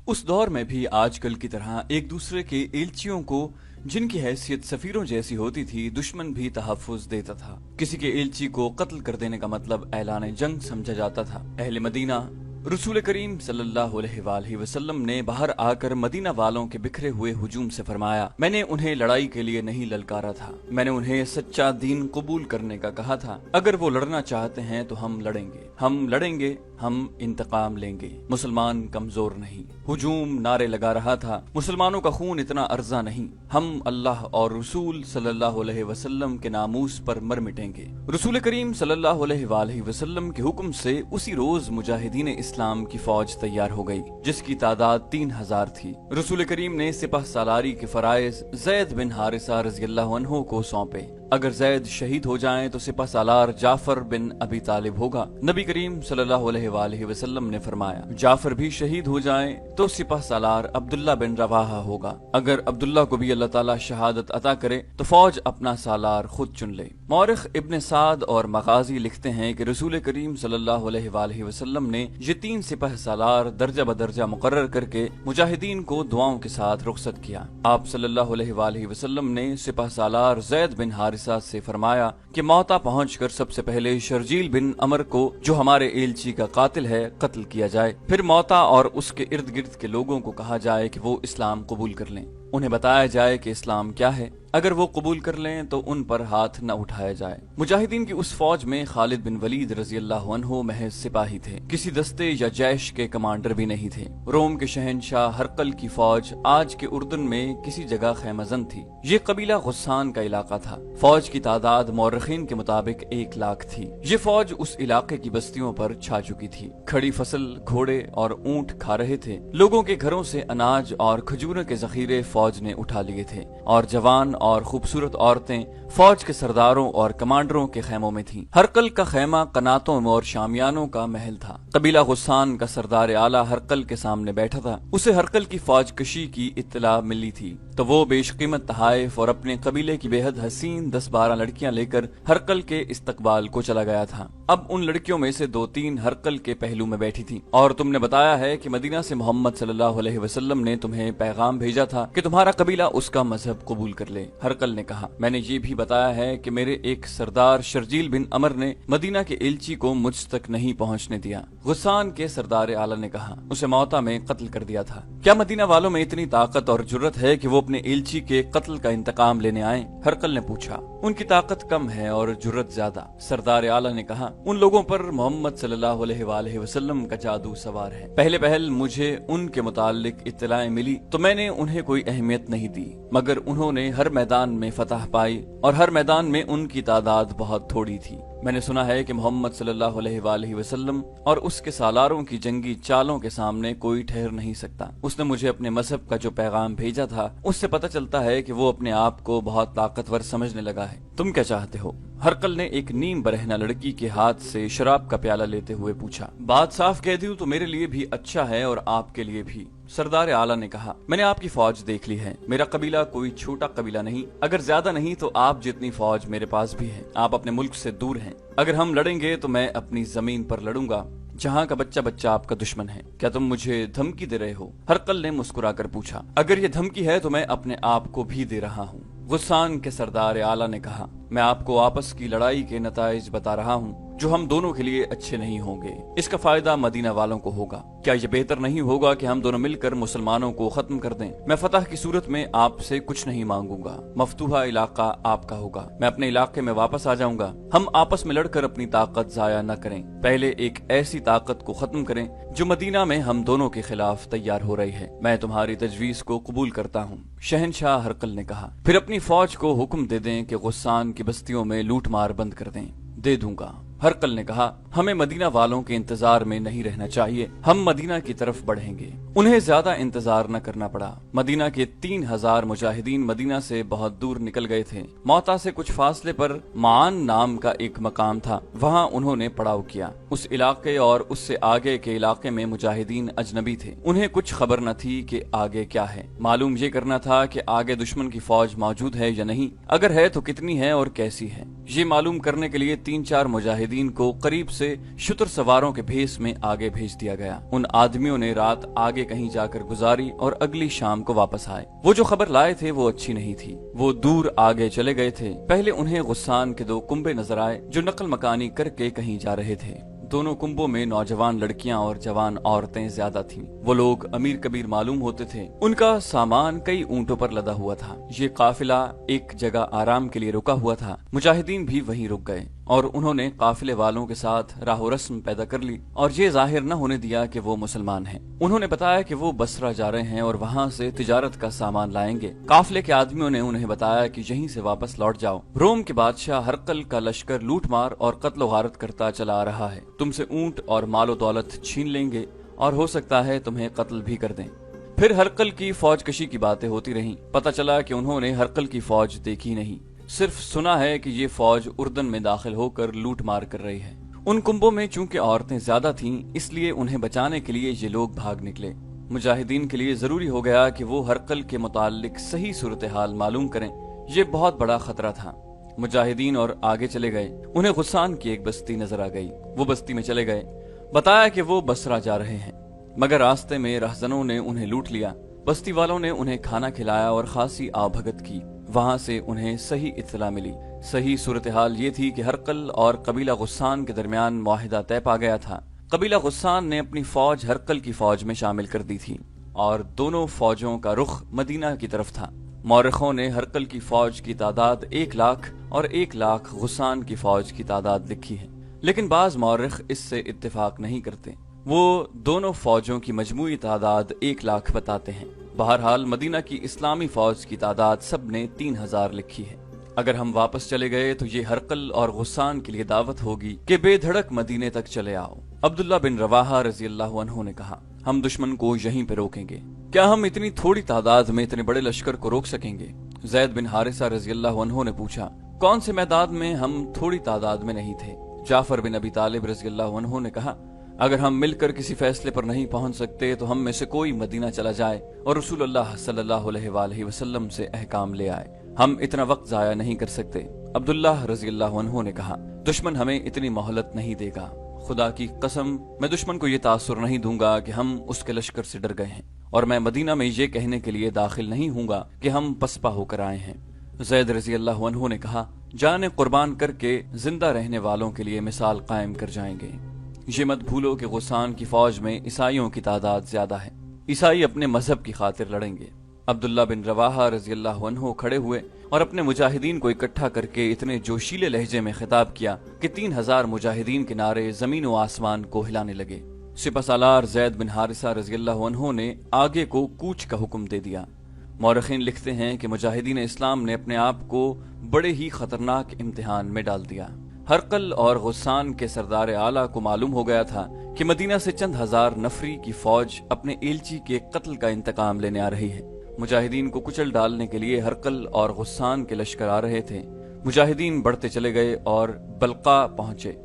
उस दौर में भी आजकल की तरह एक दूसरे के एलचियों को, जिनकी हैसियत सफीरों जैसी होती थी, दुश्मन भी तहफ्फुज देता था। किसी के एलची को कत्ल कर देने का मतलब ऐलान जंग समझा जाता था। अहले मदीना रसूल करीम सल्लल्लाहु अलैहि वसल्लम ने बाहर आकर मदीना वालों के बिखरे हुए हुजूम से फरमाया, मैंने उन्हें लड़ाई के लिए नहीं ललकारा था, मैंने उन्हें सच्चा दीन कबूल करने का कहा था। अगर वो लड़ना चाहते हैं तो हम लड़ेंगे, हम इंतकाम लेंगे। मुसलमान कमजोर नहीं। हुजूम नारे लगा रहा था, मुसलमानों का खून इतना अर्जा नहीं, हम अल्लाह और रसूल सल्लल्लाहु अलैहि वसल्लम के नामूस पर मर मिटेंगे। रसूल करीम सल्लल्लाहु अलैहि वसल्लम के हुक्म से उसी रोज मुजाहिदीन इस्लाम की फौज तैयार हो गई, जिसकी तादाद 3000 थी। रसूल करीम ने सिपह सालारी के फराइज ज़ैद बिन हारिसा रज़ियल्लाहु अन्हु को सौंपे। अगर ज़ैद शहीद हो जाएं तो सिपह सालार जाफर बिन अबी तालिब होगा। नबी करीम सल्लल्लाहु अलैहि वसल्लम ने फरमाया, जाफर भी शहीद हो जाएं तो सिपह सालार अब्दुल्ला बिन रवाहा होगा। अगर अब्दुल्ला को भी अल्लाह ताला शहादत अता करे तो फौज अपना सालार खुद चुन ले। मौरिख इब्न साद और मगाजी लिखते हैं कि रसूल करीम सल्लल्लाहु अलैहि वसल्लम ने ये 3 सिपह सालार दर्जा बदर्जा मुकर्रर करके मुजाहिदीन को दुआओं के साथ रुखसत किया। आप सल्लल्लाहु अलैहि वसल्लम ने सिपह सालार ज़ैद बिन हारिसा से फरमाया कि मौता पहुंचकर सबसे पहले शर्जील बिन अमर को, जो हमारे एलची का कातिल है, कत्ल किया जाए। फिर मौता और उसके इर्द गिर्द के लोगों को कहा जाए कि वो इस्लाम कबूल कर लें। उन्हें बताया जाए कि इस्लाम क्या है। अगर वो कबूल कर लें तो उन पर हाथ न उठाया जाए। मुजाहिदीन की उस फौज में खालिद बिन वलीद रज़ियल्लाहु अन्हु महज सिपाही थे, किसी दस्ते या जैश के कमांडर भी नहीं थे। रोम के शहनशाह हरकल की फौज आज के उर्दन में किसी जगह खैमजन थी। ये कबीला गुस्सान का इलाका था। फौज की तादाद मौरखीन के मुताबिक 1 लाख थी। ये फौज उस इलाके की बस्तियों पर छा चुकी थी। खड़ी फसल, घोड़े और ऊंट खा रहे थे। लोगों के घरों से अनाज और खजूरों के जखीरे फौज ने उठा लिए थे और जवान और खूबसूरत औरतें फौज के सरदारों और कमांडरों के खेमों में थीं। हरकल का खेमा कनातों और शामियानों का महल था। कबीला गुस्सान का सरदार आला हरकल के सामने बैठा था। उसे हरकल की फौज कशी की इत्तला मिली थी तो वो बेशकीमत तहाइफ और अपने कबीले की बेहद हसीन 10-12 लड़कियां लेकर हरकल के इस्तकबाल को चला गया था। अब उन लड़कियों में से 2-3 हरकल के पहलू में बैठी थी। और तुमने बताया है कि मदीना से मोहम्मद सल्लल्लाहु अलैहि वसल्लम ने तुम्हें पैगाम भेजा था कि तुम्हारा कबीला उसका मजहब कबूल कर ले। हरकल ने कहा, मैंने ये भी बताया है कि मेरे एक सरदार शर्जील बिन अमर ने मदीना के एलची को मुझ तक नहीं पहुंचने दिया। गुस्सान के सरदार आला ने कहा, उसे मौता में कत्ल कर दिया था। क्या मदीना वालों में इतनी ताकत और जुर्रत है कि वो अपने एलची के कत्ल का इंतकाम लेने आए? हरकल ने पूछा। उनकी ताकत कम है और जुर्रत ज्यादा। सरदार आला ने कहा, उन लोगों पर मोहम्मद सल्लल्लाहु अलैहि वसल्लम का जादू सवार है। पहले पहल मुझे उनके मुतालिक इत्तलाएं मिली तो मैंने उन्हें कोई अहमियत नहीं दी, मगर उन्होंने हर मैदान में फतह पाई और हर मैदान में उनकी तादाद बहुत थोड़ी थी। मैंने सुना है कि मोहम्मद सल्लल्लाहु अलैहि वसल्लम और उसके सालारों की जंगी चालों के सामने कोई ठहर नहीं सकता। उसने मुझे अपने मजहब का जो पैगाम भेजा था उससे पता चलता है कि वो अपने आप को बहुत ताकतवर समझने लगा है। तुम क्या चाहते हो? हरकल ने एक नीम बरहना लड़की के हाथ से शराब का प्याला लेते हुए पूछा। बात साफ कह दूं तो मेरे लिए भी अच्छा है और आपके लिए भी। सरदार आला ने कहा, मैंने आपकी फौज देख ली है। मेरा कबीला कोई छोटा कबीला नहीं, अगर ज्यादा नहीं तो आप जितनी फौज मेरे पास भी है। आप अपने मुल्क से दूर हैं। अगर हम लड़ेंगे तो मैं अपनी जमीन पर लड़ूंगा जहाँ का बच्चा बच्चा आपका दुश्मन है। क्या तुम मुझे धमकी दे रहे हो? हरकल ने मुस्कुराकर पूछा। अगर ये धमकी है तो मैं अपने आप को भी दे रहा हूँ। गुस्सान के सरदार आला ने कहा, मैं आपको आपस की लड़ाई के नताइज बता रहा हूँ जो हम दोनों के लिए अच्छे नहीं होंगे। इसका फायदा मदीना वालों को होगा। क्या ये बेहतर नहीं होगा कि हम दोनों मिलकर मुसलमानों को खत्म कर दें? मैं फतह की सूरत में आपसे कुछ नहीं मांगूंगा। मफतूहा इलाका आपका होगा। मैं अपने इलाके में वापस आ जाऊंगा। हम आपस में लड़कर अपनी ताकत जाया न करें। पहले एक ऐसी ताकत को खत्म करें जो मदीना में हम दोनों के खिलाफ तैयार हो रही है। मैं तुम्हारी तजवीज को कबूल करता हूँ। शहनशाह हरकल ने कहा, फिर अपनी फौज को हुक्म दे दें कि गुस्सान की बस्तियों में लूट मार बंद कर दें। दे दूंगा। हरकल ने कहा, हमें मदीना वालों के इंतजार में नहीं रहना चाहिए। हम मदीना की तरफ बढ़ेंगे। उन्हें ज्यादा इंतजार न करना पड़ा। मदीना के 3000 मुजाहिदीन मदीना से बहुत दूर निकल गए थे। मौता से कुछ फासले पर मान नाम का एक मकाम था। वहाँ उन्होंने पड़ाव किया। उस इलाके और उससे आगे के इलाके में मुजाहिदीन अजनबी थे। उन्हें कुछ खबर न थी कि आगे क्या है। मालूम ये करना था कि आगे दुश्मन की फौज मौजूद है या नहीं, अगर है तो कितनी है और कैसी है। ये मालूम करने के लिए 3-4 मुजाहिदीन को करीब से शुतर सवारों के भेस में आगे भेज दिया गया। उन आदमियों ने रात आगे कहीं जाकर गुजारी और अगली शाम को वापस आए। वो जो खबर लाए थे वो अच्छी नहीं थी। वो दूर आगे चले गए थे। पहले उन्हें गुस्सान के 2 कुंबे नजर आए जो नकल मकानी करके कहीं जा रहे थे। दोनों कुंभों में नौजवान लड़कियां और जवान औरतें ज्यादा थीं। वो लोग अमीर कबीर मालूम होते थे। उनका सामान कई ऊंटों पर लदा हुआ था। ये काफिला एक जगह आराम के लिए रुका हुआ था। मुजाहिदीन भी वहीं रुक गए और उन्होंने काफिले वालों के साथ राहो रस्म पैदा कर ली और ये जाहिर न होने दिया कि वो मुसलमान हैं। उन्होंने बताया कि वो बसरा जा रहे हैं और वहाँ से तिजारत का सामान लाएंगे। काफिले के आदमियों ने उन्हें बताया कि यहीं से वापस लौट जाओ। रोम के बादशाह हरकल का लश्कर लूटमार और कत्लो गारत करता चला आ रहा है। तुमसे ऊंट और मालो दौलत छीन लेंगे और हो सकता है तुम्हें कत्ल भी कर दें। फिर हरकल की फौज कशी की बातें होती रहीं। पता चला कि उन्होंने हरकल की फौज देखी नहीं, सिर्फ सुना है कि ये फौज उर्दन में दाखिल होकर लूट मार कर रही है। उन कुंभों में चूंकि औरतें ज्यादा थीं, इसलिए उन्हें बचाने के लिए ये लोग भाग निकले। मुजाहिदीन के लिए जरूरी हो गया कि वो हरकल के मुतालिक सही सूरत हाल मालूम करें। ये बहुत बड़ा खतरा था। मुजाहिदीन और आगे चले गए। उन्हें गुस्सान की एक बस्ती नजर आ गई। वो बस्ती में चले गए। बताया कि वो बसरा जा रहे हैं, मगर रास्ते में रहजनों ने उन्हें लूट लिया। बस्ती वालों ने उन्हें खाना खिलाया और खासी आवभगत की। वहां से उन्हें सही इत्तला मिली। सही सूरत हाल ये थी कि हरकल और कबीला गुस्सान के दरमियान मुआहिदा तय पा गया था। कबीला गुस्सान ने अपनी फौज हरकल की फौज में शामिल कर दी थी और दोनों फौजों का रुख मदीना की तरफ था। मौरखों ने हरकल की फौज की तादाद 1 लाख और 1 लाख गुस्सान की फौज की तादाद लिखी है, लेकिन बाज मौरख इससे इत्तेफाक नहीं करते। वो दोनों फौजों की मजमूई तादाद 1 लाख बताते हैं। बहरहाल मदीना की इस्लामी फौज की तादाद सब ने 3000 लिखी है। अगर हम वापस चले गए तो ये हरकल और गुस्सान के लिए दावत होगी कि बेधड़क मदीने तक चले आओ। अब्दुल्ला बिन रवाहा रजी अल्लाह अन्हु ने कहा, हम दुश्मन को यहीं पे रोकेंगे। क्या हम इतनी थोड़ी तादाद में इतने बड़े लश्कर को रोक सकेंगे? जैद बिन हारिसा रजी अल्लाह अन्हु ने पूछा, कौन से मैदान में हम थोड़ी तादाद में नहीं थे? जाफर बिन अबी तालिब रजी अल्लाह अन्हु ने कहा, अगर हम मिलकर किसी फैसले पर नहीं पहुंच सकते तो हम में से कोई मदीना चला जाए और रसूलुल्लाह सल्लल्लाहु अलैहि वसल्लम से अहकाम ले आए। हम इतना वक्त जाया नहीं कर सकते। अब्दुल्ला रजी अल्लाह अन्हु ने कहा, दुश्मन हमें इतनी मोहलत नहीं देगा। खुदा की कसम, मैं दुश्मन को ये तासुर नहीं दूंगा कि हम उसके लश्कर से डर गए हैं, और मैं मदीना में ये कहने के लिए दाखिल नहीं हूँगा कि हम पसपा होकर आए हैं। जैद रजी अल्लाह अन्हु ने कहा, जाने कुर्बान करके जिंदा रहने वालों के लिए मिसाल कायम कर जाएंगे। ये मत भूलो कि गुस्सान की फौज में ईसाइयों की तादाद ज्यादा है। ईसाई अपने मजहब की खातिर लड़ेंगे। अब्दुल्ला बिन रवाहा रजी अल्लाह अन्हु खड़े हुए और अपने मुजाहिदीन को इकट्ठा करके इतने जोशीले लहजे में खिताब किया कि 3000 मुजाहिदीन के नारे जमीन व आसमान को हिलाने लगे। सिपहसालार जैद बिन हारिसा रजी अल्लाह अन्हु ने आगे को कूच का हुक्म दे दिया। मौरखीन लिखते हैं कि मुजाहिदीन इस्लाम ने अपने आप को बड़े ही खतरनाक इम्तिहान में डाल दिया। हरकल और गुस्सान के सरदार आला को मालूम हो गया था कि मदीना से चंद हजार नफरी की फौज अपने एलची के कत्ल का इंतकाम लेने आ रही है। मुजाहिदीन को कुचल डालने के लिए हरकल और गुस्सान के लश्कर आ रहे थे। मुजाहिदीन बढ़ते चले गए और बल्का पहुंचे।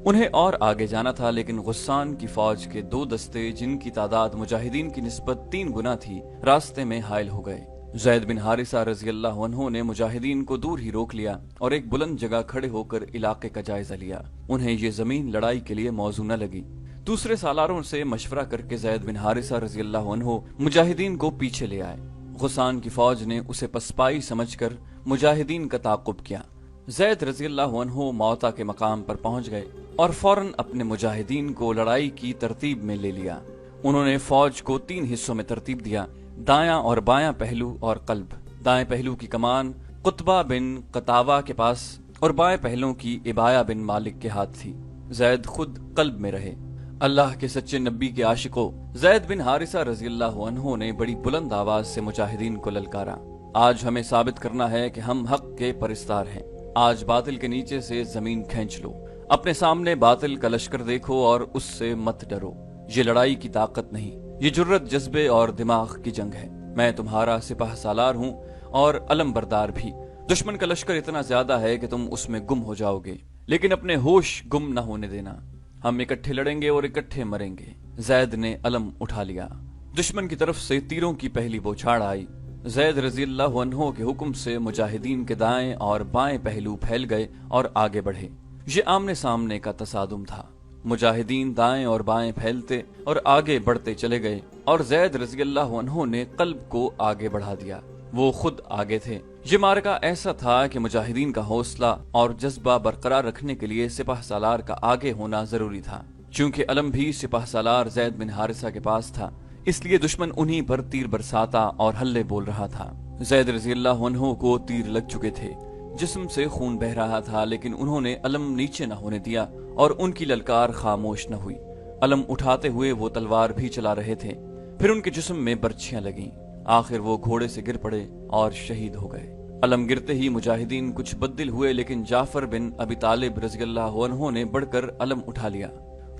उन्हें और आगे जाना था, लेकिन गुस्सान की फौज के 2 दस्ते, जिनकी तादाद मुजाहिदीन की निस्बत 3 गुना थी, रास्ते में हायल हो गए। जैद बिन हारिसा रजी अल्लाह अन्हु ने मुजाहिदीन को दूर ही रोक लिया और एक बुलंद जगह खड़े होकर इलाके का जायजा लिया। उन्हें ये जमीन लड़ाई के लिए मौजू न लगी। दूसरे सालारों से मशवरा करके जैद बिन हारिसा रजी अल्लाह अन्हु मुजाहिदीन को पीछे ले आए। गुस्सान की फौज ने उसे पसपाई समझकर मुजाहिदीन का ताकुब किया। जैद रजी अल्लाह अन्हु मौता के मकाम पर पहुंच गए और फौरन अपने मुजाहिदीन को लड़ाई की तरतीब में ले लिया। उन्होंने फौज को 3 हिस्सों में तरतीब दिया, दायां और बायां पहलू और कल्ब। दाएं पहलू की कमान कुतबा बिन कतावा के पास और बाएं पहलू की इबाया बिन मालिक के हाथ थी। जैद खुद कल्ब में रहे। अल्लाह के सच्चे नबी के आशिकों, जैद बिन हारिसा रजी अल्लाह अन्हु ने बड़ी बुलंद आवाज से मुजाहिदीन को ललकारा, आज हमें साबित करना है कि हम हक के परिस्तार हैं। आज बातिल के नीचे से जमीन खींच लो। अपने सामने बातिल का लश्कर देखो और उससे मत डरो। ये लड़ाई की ताकत नहीं, ये जुर्रत, जज्बे और दिमाग की जंग है। मैं तुम्हारा सिपाह सालार हूँ और अलम बरदार भी। दुश्मन का लश्कर इतना ज्यादा है कि तुम उसमें गुम हो जाओगे, लेकिन अपने होश गुम न होने देना। हम इकट्ठे लड़ेंगे और इकट्ठे मरेंगे। जैद ने अलम उठा लिया। दुश्मन की तरफ से तीरों की पहली बौछार आई। जैद रजी अल्लाह अन्हु के हुक्म से मुजाहिदीन के दाएं और बाएं पहलू फैल गए और आगे बढ़े। ये आमने सामने का तसादुम था। मुजाहिदीन दाएं और बाएं फैलते और आगे बढ़ते चले गए और ज़ैद रज़ी अल्लाह अन्हु ने कल्ब को आगे बढ़ा दिया। वो खुद आगे थे। ये मार्का ऐसा था कि मुजाहिदीन का हौसला और जज्बा बरकरार रखने के लिए सिपाह सालार का आगे होना जरूरी था। चूंकि अलम भी सिपाह सालार ज़ैद बिन हारिसा के पास था, इसलिए दुश्मन उन्हीं पर तीर बरसाता और हल्ले बोल रहा था। ज़ैद रज़ी अल्लाह अन्हु को तीर लग चुके थे, जिस्म से खून बह रहा था, लेकिन उन्होंने अलम नीचे न होने दिया और उनकी ललकार खामोश न हुई। अलम उठाते हुए वो तलवार भी चला रहे थे। फिर उनके जिस्म में बर्छियां लगीं। आखिर वो घोड़े से गिर पड़े और शहीद हो गए। अलम गिरते ही मुजाहिदीन कुछ बददिल हुए, लेकिन जाफर बिन अबी तालिब रज़ी अल्लाह अन्हु ने बढ़कर अलम उठा लिया।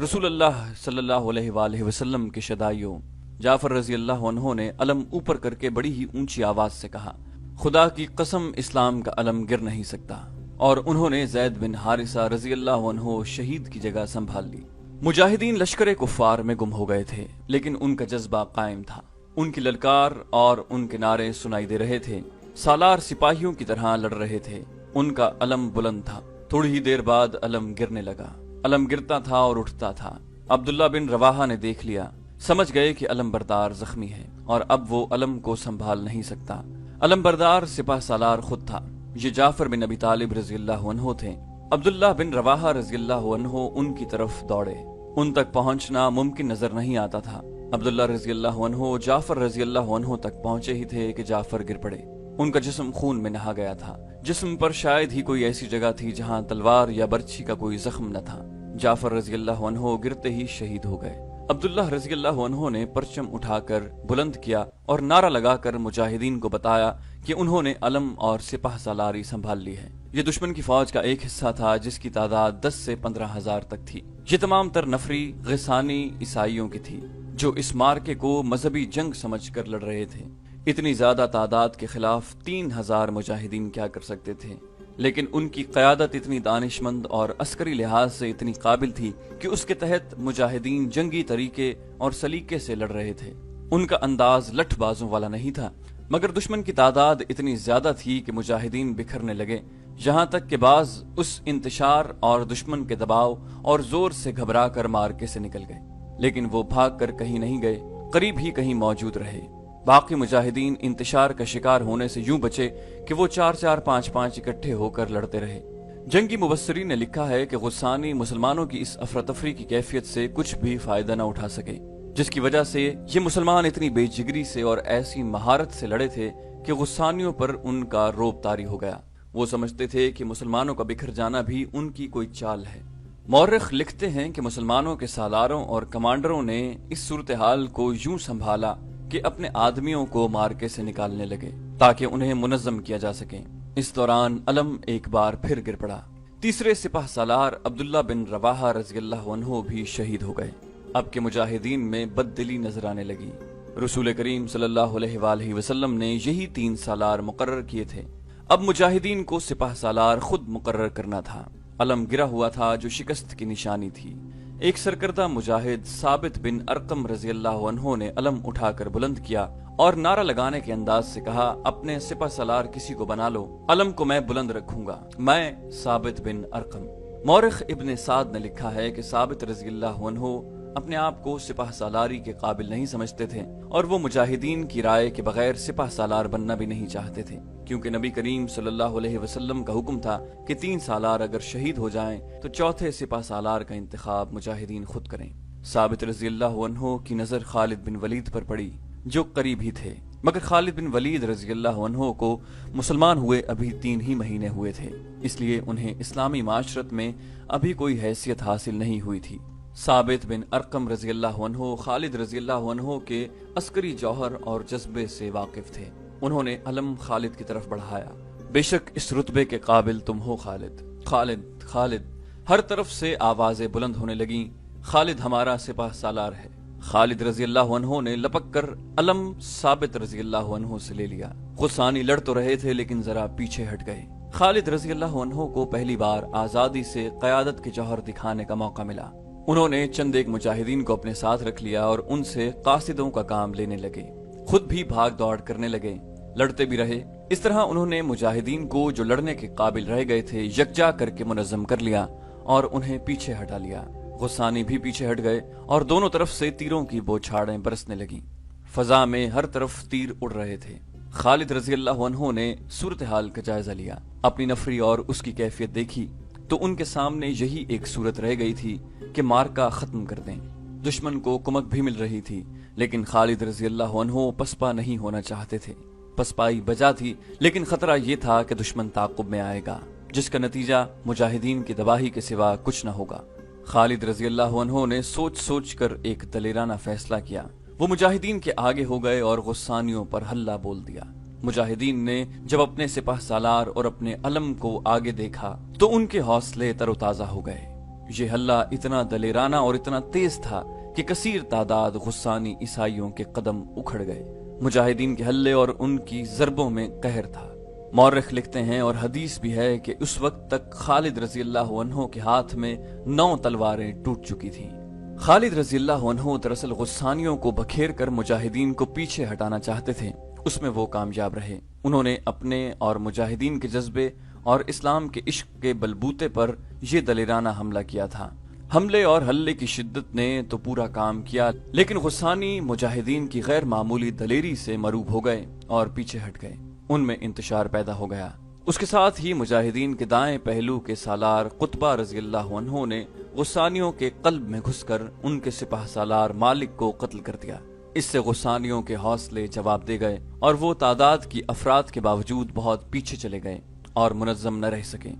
रसूल अल्लाह सल्लल्लाहु अलैहि वसल्लम के शदाइयों जाफर रज़ी अल्लाह अन्हु ने अलम ऊपर करके बड़ी ही ऊंची आवाज से कहा, खुदा की कसम इस्लाम का अलम गिर नहीं सकता। और उन्होंने ज़ैद बिन हारिसा रज़ी अल्लाह अन्हु शहीद की जगह संभाल ली। मुजाहिदीन लश्कर कुफार में गुम हो गए थे, लेकिन उनका जज्बा कायम था। उनकी ललकार और उनके नारे सुनाई दे रहे थे। सालार सिपाहियों की तरह लड़ रहे थे। उनका अलम बुलंद था। थोड़ी ही देर बाद अलम गिरने लगा। अलम गिरता था और उठता था। अब्दुल्ला बिन रवाहा ने देख लिया, समझ गए कि अलम बरदार जख्मी है और अब वो अलम को संभाल नहीं सकता। अलम बरदार सिपाह सालार खुद था। ये जाफर बिन अबी तालिब रज़ी अल्लाह अन्हु थे। अब्दुल्ला बिन रवाहा रज़ी अल्लाह अन्हु उनकी तरफ दौड़े। उन तक पहुंचना मुमकिन नजर नहीं आता था। अब्दुल्ला रज़ी अल्लाह अन्हु जाफर रज़ी अल्लाह अन्हु तक पहुंचे ही थे कि जाफर गिर पड़े। उनका जिस्म खून में नहा गया था। जिस्म पर शायद ही कोई ऐसी जगह थी जहां तलवार या बर्छी का कोई जख्म न था। जाफर रज़ी अल्लाह अन्हु गिरते ही शहीद हो गए। अब्दुल्ला रज़ी अल्लाह अन्हु ने परचम उठाकर बुलंद किया और नारा लगाकर मुजाहिदीन को बताया कि उन्होंने अलम और सिपाह सालारी संभाल ली है। ये दुश्मन की फौज का एक हिस्सा था जिसकी तादाद 10 से 15,000 तक थी। ये तमाम तर नफरी गिसानी ईसाइयों की थी, जो इस मार्के को मजहबी जंग समझकर लड़ रहे थे। इतनी ज्यादा तादाद के खिलाफ 3,000 मुजाहिदीन क्या कर सकते थे, लेकिन उनकी क़यादत इतनी दानिशमंद और अस्करी लिहाज से इतनी काबिल थी कि उसके तहत मुजाहिदीन जंगी तरीके और सलीके से लड़ रहे थे। उनका अंदाज लठबाजों वाला नहीं था, मगर दुश्मन की तादाद इतनी ज्यादा थी कि मुजाहिदीन बिखरने लगे, यहाँ तक कि बाज उस इंतशार और दुश्मन के दबाव और जोर से घबरा कर मार्के से निकल गए। लेकिन वो भाग कर कहीं नहीं गए, करीब ही कहीं मौजूद रहे। बाकी मुजाहिदीन इंतशार का शिकार होने से यूं बचे कि वो 4-4, 5-5 इकट्ठे होकर लड़ते रहे। जंगी मुबस्सिरीन ने लिखा है कि गुस्सानी मुसलमानों की इस अफरा-तफरी की कैफियत से कुछ भी फायदा न उठा सके, जिसकी वजह से ये मुसलमान इतनी बेजिगरी से और ऐसी महारत से लड़े थे कि गुस्सानियों पर उनका रोब तारी हो गया। वो समझते थे कि मुसलमानों का बिखर जाना भी उनकी कोई चाल है। मौरख लिखते हैं कि मुसलमानों के सालारों और कमांडरों ने इस सूरत हाल को यूं संभाला कि अपने आदमियों को मार्के से निकालने लगे ताकि उन्हें मुनज़्ज़म किया जा सके। इस दौरान अलम एक बार फिर गिर पड़ा। तीसरे सिपाह सालार अब्दुल्ला बिन रवाहा रज़ी अल्लाह अन्हु भी शहीद हो गए। अब के मुजाहिदीन में बददिली नजर आने लगी। रसूल करीम सल्लल्लाहु अलैहि वसल्लम ने यही 3 सालार मुकर्रर किए थे। अब मुजाहिदीन को सिपाह सालार खुद मुकर्रर करना था। अलम गिरा हुआ था जो शिकस्त की निशानी थी। एक सरकर्दा मुजाहिद साबित बिन अरकम रज़ी अल्लाह अन्हु ने अलम उठाकर बुलंद किया और नारा लगाने के अंदाज से कहा, अपने सिपा सलार किसी को बना लो, अलम को मैं बुलंद रखूंगा, मैं साबित बिन अरकम। मौरिख इब्न साद ने लिखा है कि साबित रज़ी अल्लाह अन्हु अपने आप को सिपाह सालारी के काबिल नहीं समझते थे और वो मुजाहिदीन की राय के बगैर सिपाह सालार बनना भी नहीं चाहते थे, क्योंकि नबी करीम सल्लल्लाहु अलैहि वसल्लम का हुक्म था कि 3 सालार अगर शहीद हो जाएं तो चौथे सिपाह सालार का इंतखाब मुजाहिदीन खुद करें। साबित रज़ी अल्लाह अन्हु की नजर खालिद बिन वलीद पर पड़ी, जो करीब ही थे, मगर खालिद बिन वलीद रज़ी अल्लाह अन्हु को मुसलमान हुए अभी 3 ही महीने हुए थे, इसलिए उन्हें इस्लामी माशरत में अभी कोई हैसियत हासिल नहीं हुई थी। साबित बिन अरकम रज़ी अल्लाह अन्हु खालिद रज़ी अल्लाह अन्हु के अस्करी जौहर और जज्बे से वाकिफ थे। उन्होंने अलम खालिद की तरफ बढ़ाया, बेशक इस रुतबे के काबिल तुम हो खालिद, खालिद, खालिद। हर तरफ से आवाजें बुलंद होने लगी, खालिद हमारा सिपाह सालार है। खालिद रज़ी अल्लाह अन्हु ने लपक कर अलम साबित रज़ी अल्लाह अन्हु से ले लिया। गुस्सानी लड़ तो रहे थे लेकिन जरा पीछे हट गए। खालिद रज़ी अल्लाह अन्हु को पहली बार आजादी से क़यादत के जौहर दिखाने का मौका मिला। उन्होंने चंद एक मुजाहिदीन को अपने साथ रख लिया और उनसे कासिदों का काम लेने लगे। खुद भी भाग दौड़ करने लगे, लड़ते भी रहे। इस तरह उन्होंने मुजाहिदीन को जो लड़ने के काबिल रह गए थे यकजा करके मुनज़्ज़म कर लिया और उन्हें पीछे हटा लिया। गुस्सानी भी पीछे हट गए और दोनों तरफ से तीरों की बौछारें बरसने लगीं। फजा में हर तरफ तीर उड़ रहे थे। खालिद रजी अल्लाह अन्हु ने सूरत हाल का जायजा लिया, अपनी नफरी और उसकी कैफियत देखी तो उनके सामने यही एक सूरत रह गई थी कि मार्का खत्म कर दें। दुश्मन को कुमक भी मिल रही थी, लेकिन खालिद रजी अल्लाह अन्हु पसपा नहीं होना चाहते थे। पसपाई बजा थी, लेकिन खतरा ये था कि दुश्मन ताक़ुब में आएगा, जिसका नतीजा मुजाहिदीन की तबाही के सिवा कुछ न होगा। खालिद रजी अल्लाह अन्हु ने सोच सोच कर एक दलेराना फैसला किया। वो मुजाहिदीन के आगे हो गए और गुस्सानियों पर हल्ला बोल दिया। मुजाहिदीन ने जब अपने सिपाह सालार और अपने अलम को आगे देखा तो उनके हौसले तरोताजा हो गए। ये हल्ला इतना दलेराना और इतना तेज था कि कसीर तादाद गुस्सानी ईसाइयों के कदम उखड़ गए। मुजाहिदीन के हल्ले और उनकी ज़रबों में कहर था। मौरख लिखते हैं और हदीस भी है कि उस वक्त तक खालिद रजी अल्लाह अन्हु के हाथ में 9 तलवारें टूट चुकी थीं। खालिद रजी अल्लाह अन्हु दरअसल गुस्सानियों को बखेर कर मुजाहिदीन को पीछे हटाना चाहते थे। उसमें वो कामयाब रहे। उन्होंने अपने और मुजाहिदीन के जज्बे और इस्लाम के इश्क के बलबूते पर यह दलेराना हमला किया था। हमले और हल्ले की शिद्दत ने तो पूरा काम किया, लेकिन गुस्सानी मुजाहिदीन की गैर मामूली दलेरी से मरूब हो गए और पीछे हट गए। उनमें इंतशार पैदा हो गया। उसके साथ ही मुजाहिदीन के दाएं पहलू के सालार कुतबा रजी अल्लाह अन्हु ने गुस्सानियों के कल्ब में घुसकर उनके सिपाह सालार मालिक को कत्ल कर दिया। इससे गुस्सानियों के हौसले जवाब दे गए और वो तादाद की अफराद के बावजूद बहुत पीछे चले गए और मुनज़्ज़म न रह सके।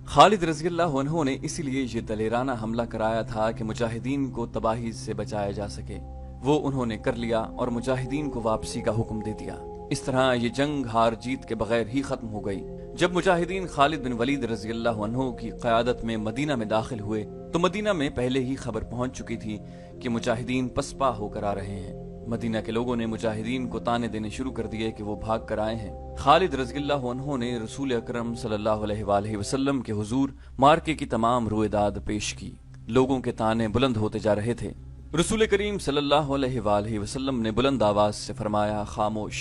खालिद रजी अल्लाह अन्हु ने इसीलिए ये दलेराना हमला कराया था कि मुजाहिदीन को तबाही से बचाया जा सके। वो उन्होंने कर लिया और मुजाहिदीन को वापसी का हुक्म दे दिया। इस तरह ये जंग हार जीत के बगैर ही खत्म हो गई। जब मुजाहिदीन खालिद बिन वलीद रजी अल्लाह अन्हु की क़यादत में मदीना में दाखिल हुए तो मदीना में पहले ही खबर पहुंच चुकी थी कि मुजाहिदीन पसपा होकर आ रहे हैं। मदीना के लोगों ने मुजाहिदीन को ताने देने शुरू कर दिए कि वो भाग कर आए हैं। खालिद रज़ी अल्लाह अन्हु ने रसूल अकरम सल्लल्लाहु अलैहि वसल्लम के हुजूर मार्के की तमाम रुएदाद पेश की। लोगों के ताने बुलंद होते जा रहे थे। रसूल करीम सल्लल्लाहु अलैहि वसल्लम ने बुलंद आवाज से फरमाया, खामोश,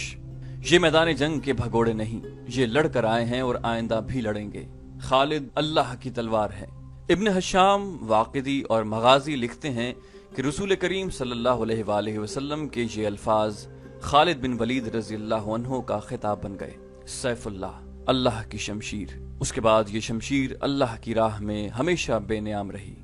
ये मैदान जंग के भगोड़े नहीं, ये लड़कर आए हैं और आइंदा भी लड़ेंगे। खालिद अल्लाह की तलवार है। इब्न हशाम, वाक़िदी और मगाजी लिखते हैं कि रसूल करीम सल्लल्लाहु अलैहि वसल्लम के ये अल्फाज खालिद बिन वलीद रज़ी अल्लाह अन्हु का खिताब बन गए। सैफुल्लाह, अल्लाह की शमशीर। उसके बाद ये शमशीर अल्लाह की राह में हमेशा बेनियाम रही।